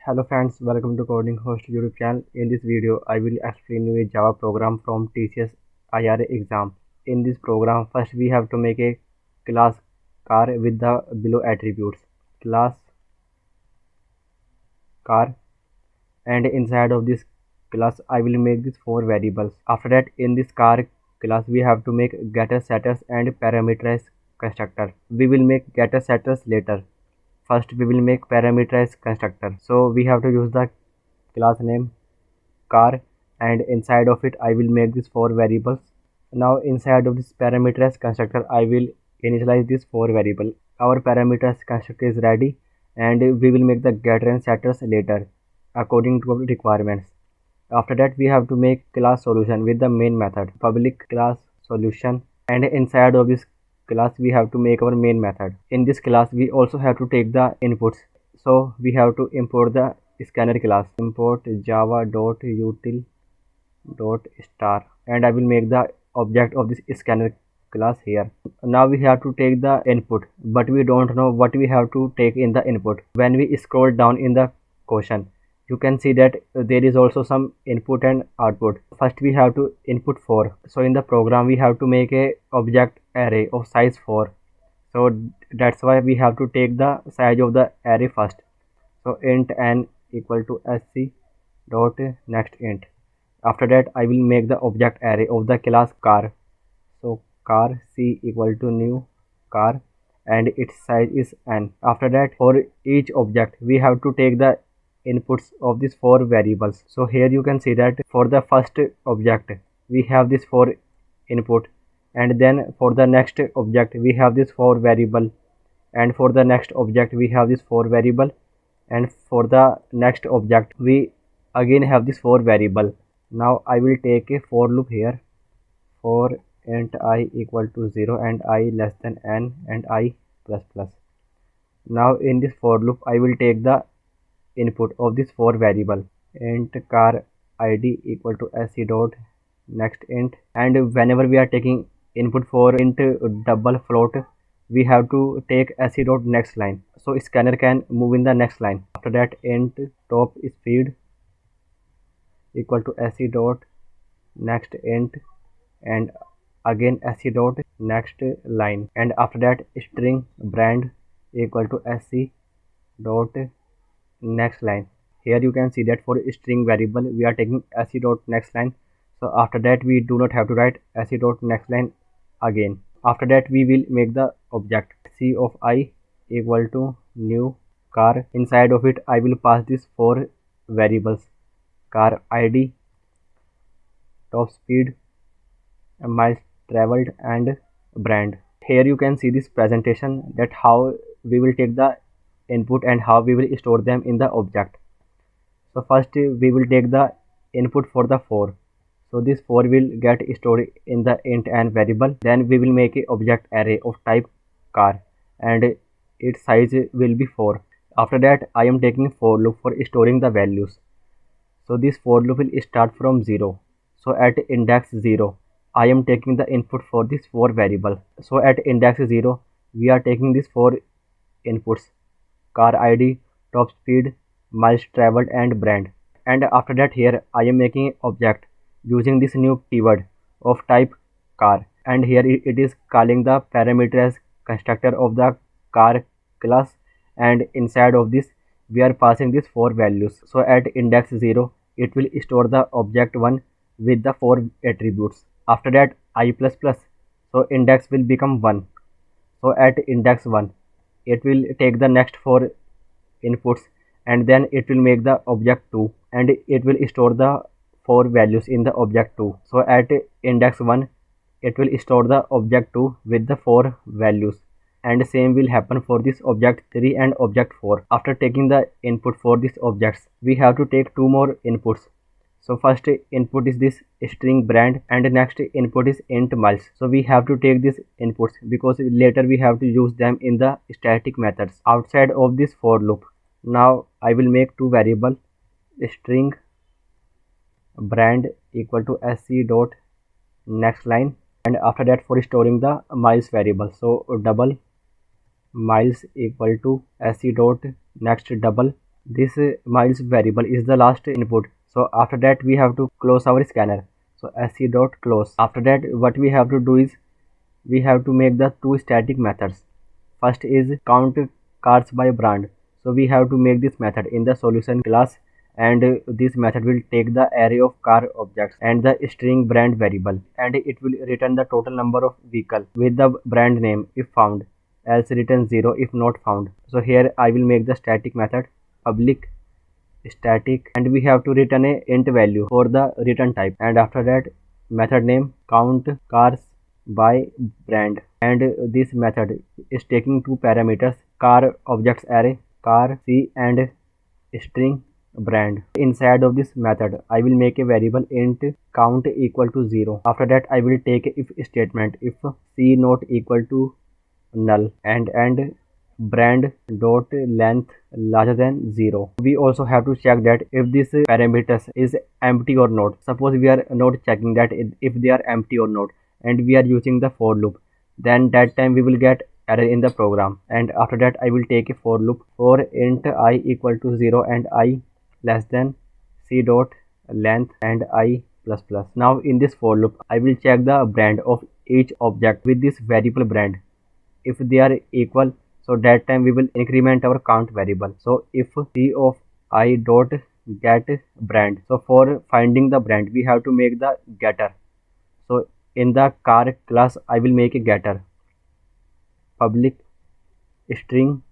Hello friends, welcome to Coding Host YouTube channel. In this video, I will explain you a Java program from TCS IRA exam. In this program, first we have to make a class car with the below attributes. Class car, and inside of this class I will make these four variables. After that, in this car class we have to make getter, setters and parameterize constructor. We will make getter, setters later. First we will make parameterize constructor. So we have to use the class name car, and inside of it I will make these four variables. Now inside of this parameterize constructor I will initialize this four variable. Our parameterize constructor is ready, and we will make the getter and setters later according to our requirements. After that, we have to make class solution with the main method public class solution, and inside of this class we have to make our main method. In this class we also have to take the inputs, so we have to import the scanner class. Import java.util.star, and I will make the object of this scanner class here. Now we have to take the input, but we don't know what we have to take in the input. When we scroll down in the question, you can see that there is also some input and output. First we have to input 4. So in the program we have to make a object array of size 4. So that's why we have to take the size of the array first. So int n equal to sc dot next int. After that I will make the object array of the class car. So car c equal to new car, and its size is n. After that, for each object we have to take the inputs of these four variables. So here you can see that for the first object we have this 4 input, and then for the next object we have this 4 variable, and for the next object we have this 4 variable, and for the next object we again have this 4 variable. Now I will take a for loop here for int I equal to 0 and I less than n and I plus plus. Now in this for loop I will take the input of this 4 variable. Int car id equal to sc dot next int, and whenever we are taking input for int double float we have to take sc dot next line, so scanner can move in the next line. After that, int top speed equal to sc dot next int, and again sc dot next line, and after that string brand equal to sc dot next line. Here you can see that for string variable we are taking sc dot next line, so after that we do not have to write sc dot next line again. After that we will make the object c of I equal to new car. Inside of it I will pass these 4 variables: car id, top speed, miles traveled, and brand. Here you can see this presentation that how we will take the input and how we will store them in the object. So first we will take the input for the 4. So this 4 will get stored in the int n variable. Then we will make a object array of type car, and its size will be 4. After that I am taking for loop for storing the values. So this for loop will start from 0. So at index 0 I am taking the input for this 4 variable. So at index 0 we are taking these 4 inputs: car id, top speed, miles traveled, and brand. And after that, here I am making object using this new keyword of type car, and here it is calling the parameterized constructor of the car class, and inside of this we are passing these 4 values. So at index 0 it will store the object 1 with the 4 attributes. After that, I plus plus, so index will become 1. So at index 1 it will take the next 4 inputs, and then it will make the object 2, and it will store the 4 values in the object 2. So at index 1 it will store the object 2 with the 4 values, and same will happen for this object 3 and object 4. After taking the input for these objects we have to take 2 more inputs. So first input is this string brand, and next input is int miles. So we have to take these inputs because later we have to use them in the static methods outside of this for loop. Now I will make 2 variable: string brand equal to sc dot next line, and after that for storing the miles variable, so double miles equal to sc dot next double. This miles variable is the last input, so after that we have to close our scanner, so sc dot close. After that what we have to do is we have to make the two static methods. First is count cars by brand, so we have to make this method in the solution class, and this method will take the array of car objects and the string brand variable, and it will return the total number of vehicle with the brand name if found, else return 0 if not found. So here I will make the static method public static, and we have to return a int value for the return type, and after that method name count cars by brand, and this method is taking two parameters, car objects array car c and string brand. Inside of this method I will make a variable int count equal to 0. After that I will take a if statement, if c not equal to null, and brand dot length larger than 0. We also have to check that if this parameters is empty or not. Suppose we are not checking that if they are empty or not, and we are using the for loop, then that time we will get error in the program. And after that I will take a for loop for int I equal to 0 and I less than c dot length and I plus plus. Now in this for loop I will check the brand of each object with this variable brand. If they are equal, so that time we will increment our count variable. So if c of I dot get brand, so for finding the brand we have to make the getter. So in the car class I will make a getter public string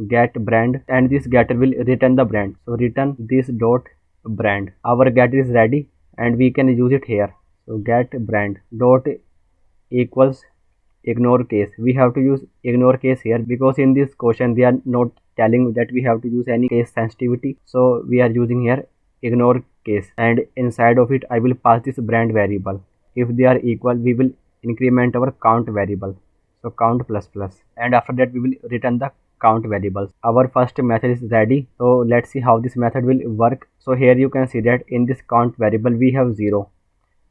get brand, and this getter will return the brand, so return this dot brand. Our getter is ready and we can use it here. So get brand dot equals ignore case. We have to use ignore case here because in this question they are not telling that we have to use any case sensitivity, so we are using here ignore case, and inside of it I will pass this brand variable. If they are equal we will increment our count variable, so count plus plus, and after that we will return the count variables. Our first method is ready, so let's see how this method will work. So here you can see that in this count variable we have 0,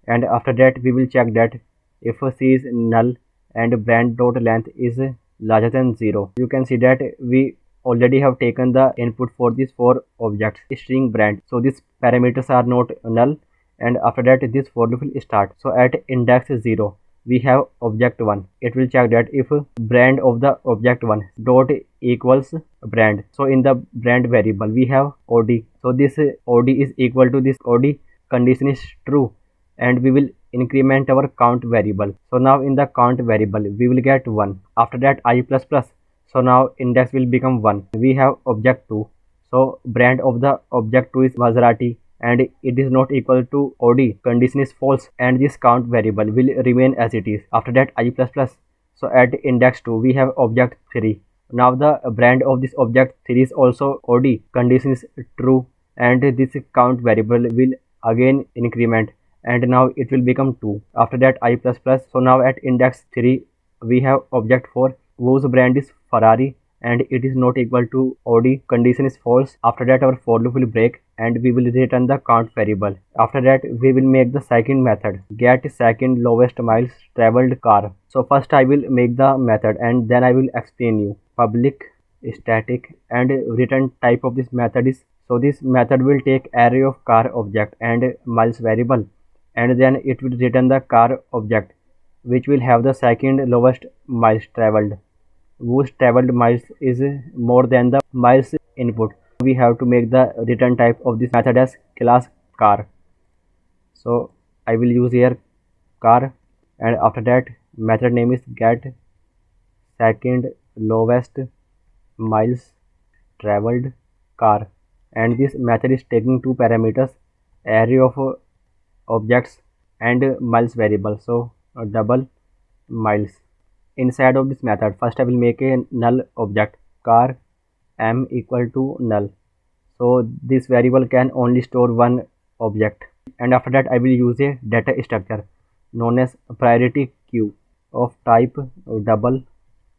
and after that we will check that if c is null and brand dot length is larger than 0. You can see that we already have taken the input for these four objects string brand, so these parameters are not null, and after that this for loop will start. So at index 0 we have object 1. It will check that if brand of the object 1 dot equals brand, so in the brand variable we have od, so this od is equal to this od condition is true, and we will increment our count variable. So now in the count variable we will get 1. After that I plus plus, so now index will become 1. We have object 2, so brand of the object 2 is Maserati and it is not equal to od, condition is false, and this count variable will remain as it is. After that I plus plus, so at index 2 we have object 3. Now the brand of this object 3 is also od, condition is true, and this count variable will again increment, and now it will become 2. After that I plus plus, so now at index 3 we have object 4 whose brand is Ferrari and it is not equal to od, condition is false. After that our for loop will break and we will return the count variable. After that we will make the second method get second lowest miles traveled car. So first I will make the method and then I will explain you. Public static, and return type of this method is, so this method will take array of car object and miles variable, and then it will return the car object which will have the second lowest miles traveled, whose traveled miles is more than the miles input. We have to make the return type of this method as class car. So I will use here car, and after that method name is get second lowest miles traveled car, and this method is taking two parameters, array of objects and miles variable, so double miles. Inside of this method first I will make a null object car m equal to null, so this variable can only store one object, and after that I will use a data structure known as priority queue of type double.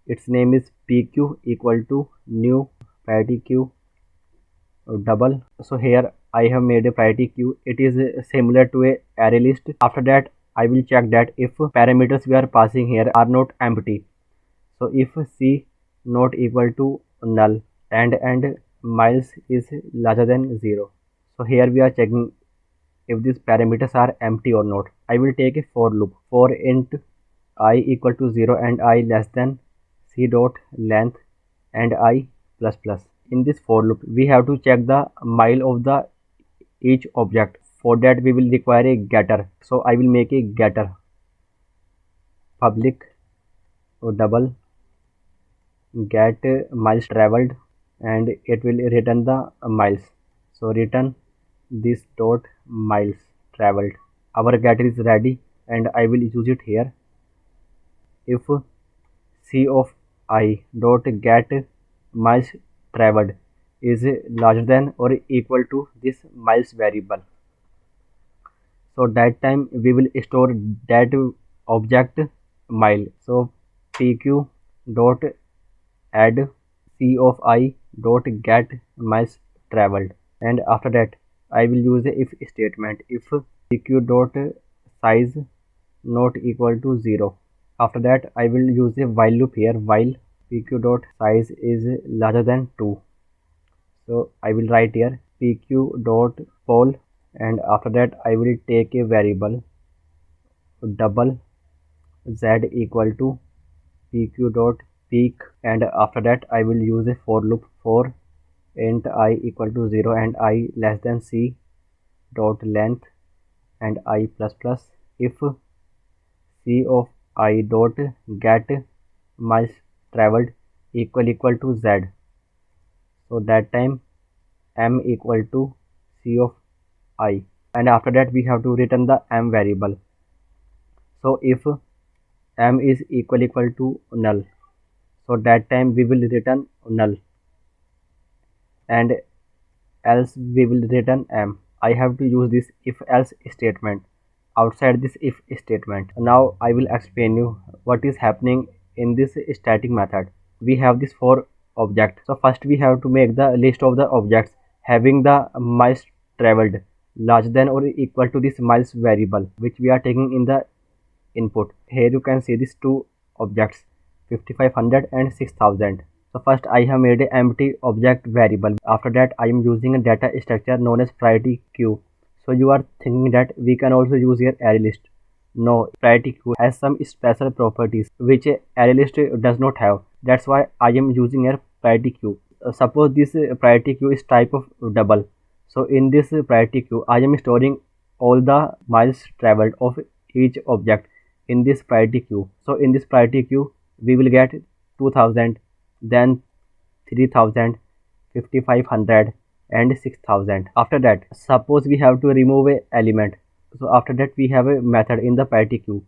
Its name is pq equal to new priority queue double. So here I have made a priority queue. It is similar to a array list. After that I will check that if parameters we are passing here are not empty. So if c not equal to null and miles is larger than 0. So here we are checking if these parameters are empty or not. I will take a for loop for int I equal to 0 and I less than c dot length and I plus plus. In this for loop we have to check the mile of the each object. For that we will require a getter. So I will make a getter public double get miles traveled and it will return the miles. So return this dot miles traveled. Our getter is ready and I will use it here. If c of I dot get miles traveled is larger than or equal to this miles variable, so that time we will store that object mile. So pq dot add c of I dot get miles traveled, and after that I will use a if statement. If pq dot size not equal to 0, after that I will use a while loop here. While pq dot size is larger than 2, so I will write here pq dot poll, and after that I will take a variable double z equal to pq dot peak, and after that I will use a for loop for int I equal to 0 and I less than c dot length and I plus plus. If c of I dot get miles traveled equal to z, so that time m equal to c of I, and after that we have to return the m variable. So if m is equal to null, so that time we will return null, and else we will return m. I have to use this if else statement outside this if statement. Now I will explain you what is happening in this static method. We have this four objects. So first we have to make the list of the objects having the miles traveled larger than or equal to this miles variable which we are taking in the input. Here you can see these two objects 5500 and 6000. So first I have made an empty object variable. After that I am using a data structure known as priority queue. So you are thinking that we can also use here array list. No, priority queue has some special properties which array list does not have. That's why I am using a priority queue. Suppose this priority queue is type of double. So in this priority queue I am storing all the miles traveled of each object in this priority queue. So in this priority queue we will get 2000, then 3000, 5500 and 6000. After that suppose we have to remove a element. So after that we have a method in the priority queue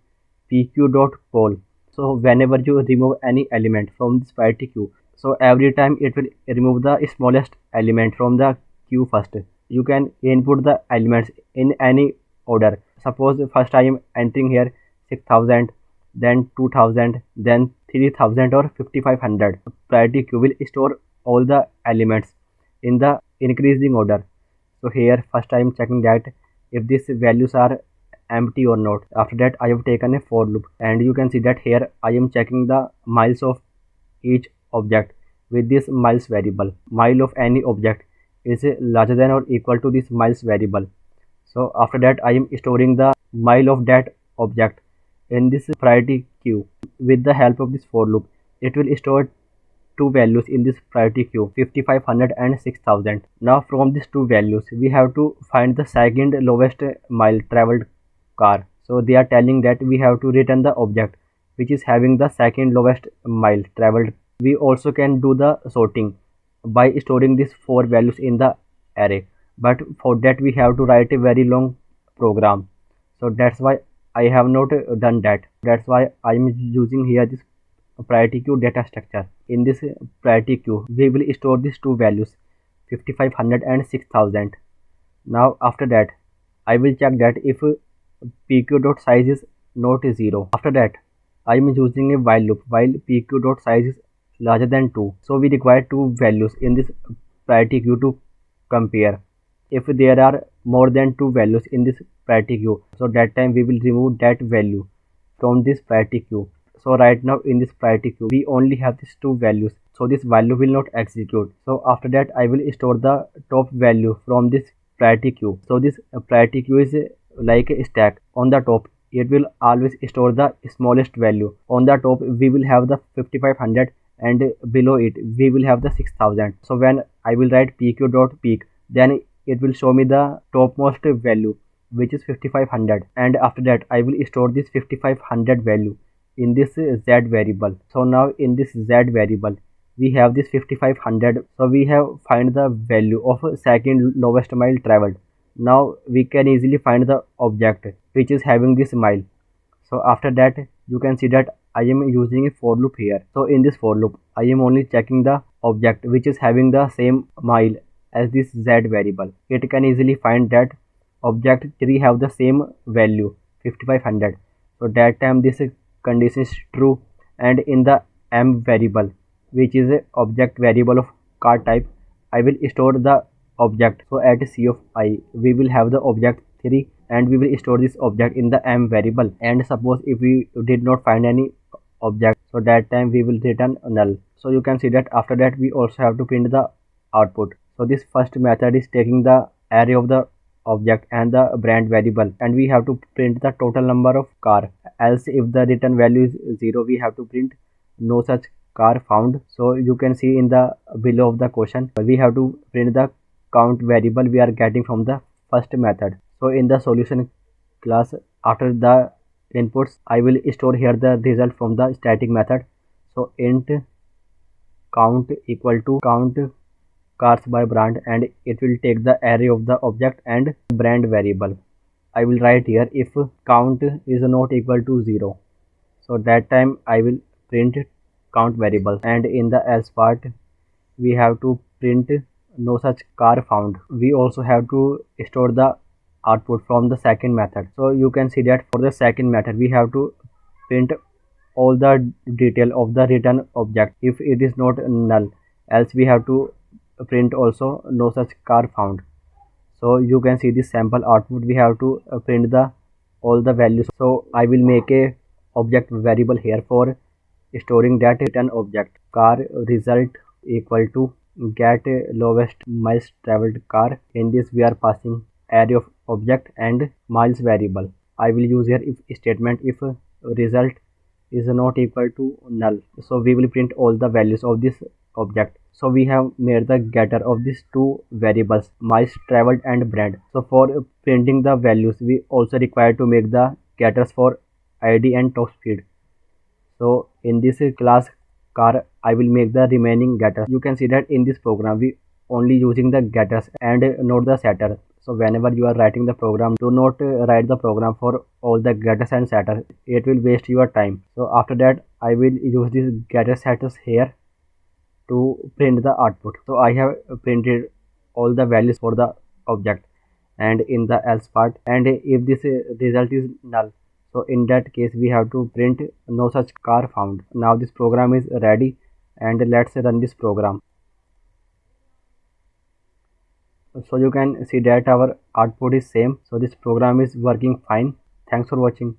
pq.poll. So whenever you remove any element from this priority queue, so every time it will remove the smallest element from the queue first. You can input the elements in any order. Suppose first I am entering here 6000, then 2000, then 3000 or 5500. Priority queue will store all the elements in the increasing order. So here first I am checking that if these values are empty or not. After that I have taken a for loop, and you can see that here I am checking the miles of each object with this miles variable. Mile of any object is larger than or equal to this miles variable. So after that I am storing the mile of that object in this priority queue. With the help of this for loop it will store two values in this priority queue 5500 and 6000. Now from these two values we have to find the second lowest mile traveled car. So they are telling that we have to return the object which is having the second lowest mile traveled. We also can do the sorting by storing these four values in the array, but for that we have to write a very long program. So that's why I have not done that. That's why I am using here this priority queue data structure. In this priority queue we will store these two values 5500 and 6000. Now after that I will check that if pq.size is not 0. After that I am using a while loop while pq.size is larger than 2. So we require two values in this priority queue to compare. If there are more than two values in this priority queue. So that time we will remove that value from this priority queue. So right now in this priority queue we only have these two values, so this value will not execute. So after that I will store the top value from this priority queue. So this priority queue is like a stack. On the top it will always store the smallest value. On the top we will have the 5500 and below it we will have the 6000. So when I will write pq.peak, then it will show me the topmost value, which is 5500, and after that I will store this 5500 value in this z variable. So now in this z variable we have this 5500. So we have find the value of second lowest mile traveled. Now we can easily find the object which is having this mile. So after that you can see that I am using a for loop here. So in this for loop I am only checking the object which is having the same mile as this z variable. It can easily find that object 3 have the same value 5500. So that time this condition is true, and in the m variable, which is a object variable of car type, I will store the object. So at c of I we will have the object 3 and we will store this object in the m variable. And suppose if we did not find any object, so that time we will return null. So you can see that after that we also have to print the output. So this first method is taking the array of the object and the brand variable, and we have to print the total number of car. Else if the return value is 0, we have to print no such car found. So you can see in the below of the question we have to print the count variable we are getting from the first method. So in the solution class, after the inputs I will store here the result from the static method. So int count equal to count cars by brand, and it will take the array of the object and brand variable. I will write here if count is not equal to 0. So that time I will print count variable, and in the else part we have to print no such car found. We also have to store the output from the second method. So you can see that for the second method we have to print all the detail of the return object if it is not null, else we have to print also no such car found. So you can see this sample output, we have to print the all the values. So I will make a object variable here for storing that return object. Car result equal to get lowest miles traveled car. In this we are passing array of object and miles variable. I will use here if statement if result is not equal to null. So we will print all the values of this object. So we have made the getter of these two variables, miles traveled and brand. So for printing the values we also require to make the getters for id and top speed. So in this class car I will make the remaining getters. You can see that in this program we only using the getters and not the setter. So whenever you are writing the program, do not write the program for all the getters and setters. It will waste your time. So after that I will use these getter setters here to print the output. So I have printed all the values for the object and in the else part, and if this result is null, so in that case we have to print no such car found. Now this program is ready, and let's run this program. So you can see that our output is same. So this program is working fine. Thanks for watching.